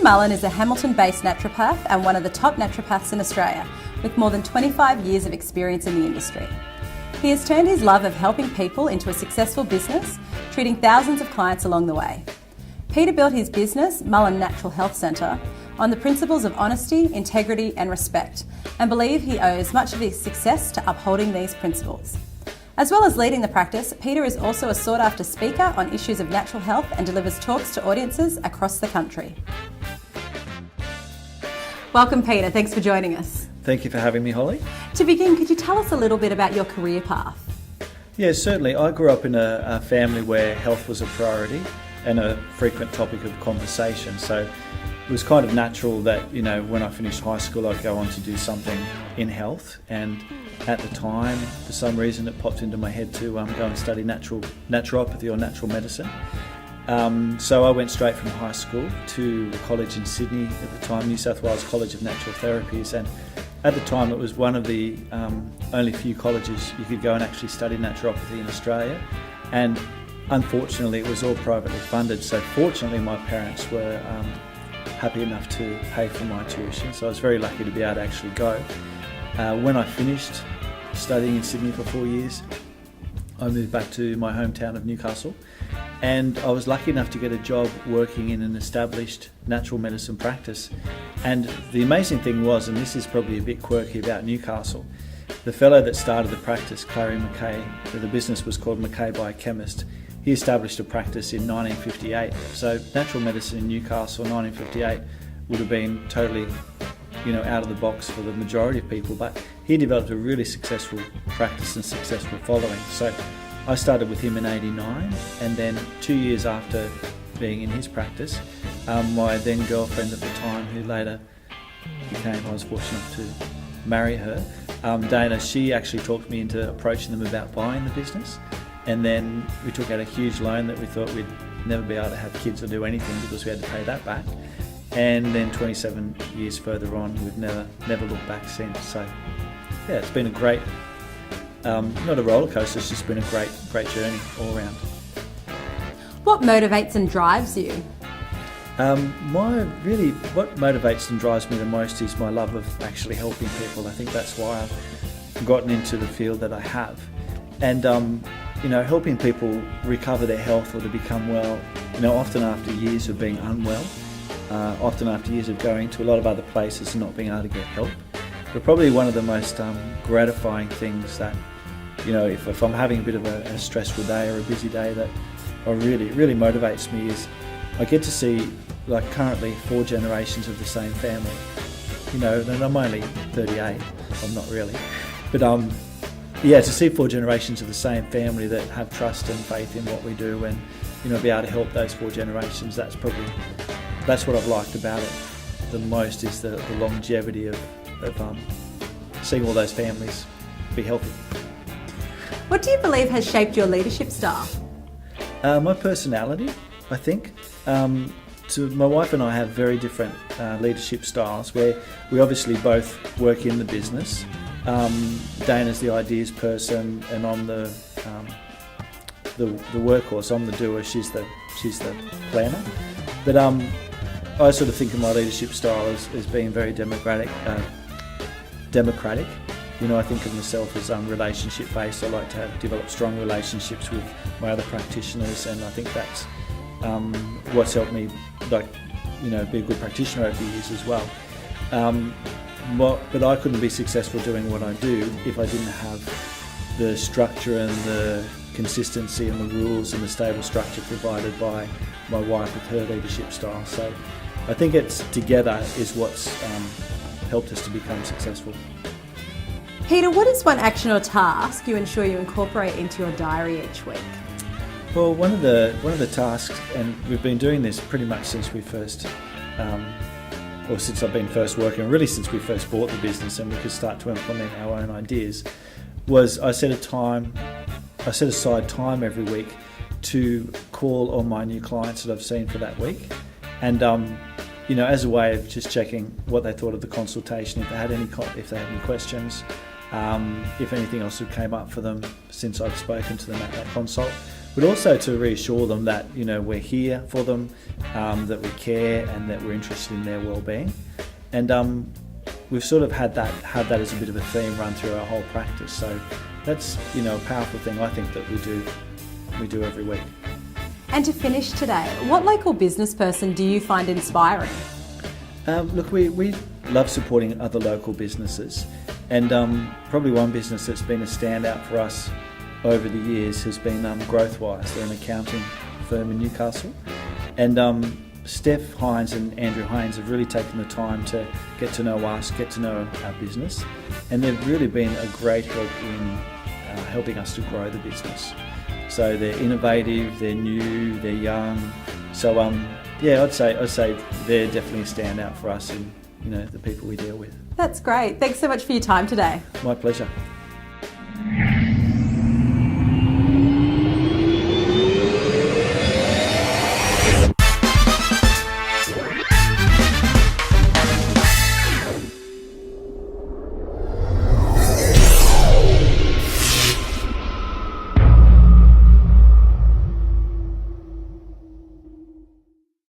Mullen is a Hamilton-based naturopath and one of the top naturopaths in Australia, with more than 25 years of experience in the industry. He has turned his love of helping people into a successful business, treating thousands of clients along the way. Peter built his business, Mullen Natural Health Centre, on the principles of honesty, integrity and respect, and believe he owes much of his success to upholding these principles. As well as leading the practice, Peter is also a sought-after speaker on issues of natural health and delivers talks to audiences across the country. Welcome, Peter. Thanks for joining us. Thank you for having me, Holly. To begin, could you tell us a little bit about your career path? Yeah, certainly. I grew up in a family where health was a priority and a frequent topic of conversation. So it was kind of natural that, when I finished high school, I'd go on to do something in health. And at the time, for some reason, it popped into my head to go and study naturopathy or natural medicine. So I went straight from high school to a college in Sydney at the time, New South Wales College of Natural Therapies. And at the time, it was one of the only few colleges you could go and actually study naturopathy in Australia. And unfortunately, it was all privately funded. So fortunately, my parents were happy enough to pay for my tuition. So I was very lucky to be able to actually go. When I finished studying in Sydney for 4 years, I moved back to my hometown of Newcastle, and I was lucky enough to get a job working in an established natural medicine practice. And the amazing thing was, and this is probably a bit quirky about Newcastle, the fellow that started the practice, Clary Mackay, the business was called Mackay Biochemist, he established a practice in 1958. So natural medicine in Newcastle in 1958 would have been totally out of the box for the majority of people, but he developed a really successful practice and successful following. So I started with him in '89, and then 2 years after being in his practice, my then girlfriend at the time, who later I was fortunate enough to marry her, Dana, she actually talked me into approaching them about buying the business. And then we took out a huge loan that we thought we'd never be able to have kids or do anything because we had to pay that back. And then 27 years further on, we've never looked back since. So yeah, it's been a great, not a roller coaster, it's just been a great journey all around. What motivates and drives you? What motivates and drives me the most is my love of actually helping people. I think that's why I've gotten into the field that I have. And helping people recover their health or to become well, often after years of being unwell, often after years of going to a lot of other places and not being able to get help. But probably one of the most gratifying things that, if I'm having a bit of a stressful day or a busy day, that really motivates me is I get to see, like currently, 4 generations of the same family. And I'm only 38, I'm not really, but to see 4 generations of the same family that have trust and faith in what we do and, be able to help those 4 generations, that's what I've liked about it the most, is the longevity of seeing all those families be healthy. What do you believe has shaped your leadership style? My personality, I think. My wife and I have very different leadership styles, where we obviously both work in the business. Dana's the ideas person, and I'm the workhorse. I'm the doer. She's the planner. But I sort of think of my leadership style as being very democratic. I think of myself as relationship based. I like to develop strong relationships with my other practitioners, and I think that's what's helped me be a good practitioner over the years as well. But I couldn't be successful doing what I do if I didn't have the structure and the consistency and the rules and the stable structure provided by my wife with her leadership style. So I think it's together is what's helped us to become successful. Peter, what is one action or task you ensure you incorporate into your diary each week? Well, one of the tasks, and we've been doing this pretty much since we first since I've been first working, really since we first bought the business and we could start to implement our own ideas, was I set aside time every week to call on my new clients that I've seen for that week, and as a way of just checking what they thought of the consultation, if they had any questions, if anything else had came up for them since I've spoken to them at that consult, but also to reassure them that, you know, we're here for them, that we care and that we're interested in their well-being. And we've sort of had that as a bit of a theme run through our whole practice. So that's, you know, a powerful thing I think that we do every week. And to finish today, what local business person do you find inspiring? Look, we love supporting other local businesses, and probably one business that's been a standout for us over the years has been Growthwise. They're an accounting firm in Newcastle, and Steph Hines and Andrew Haynes have really taken the time to get to know us, get to know our business, and they've really been a great help in helping us to grow the business. So they're innovative, they're new, they're young. So yeah, I'd say they're definitely a standout for us in, you know, the people we deal with. That's great. Thanks so much for your time today. My pleasure.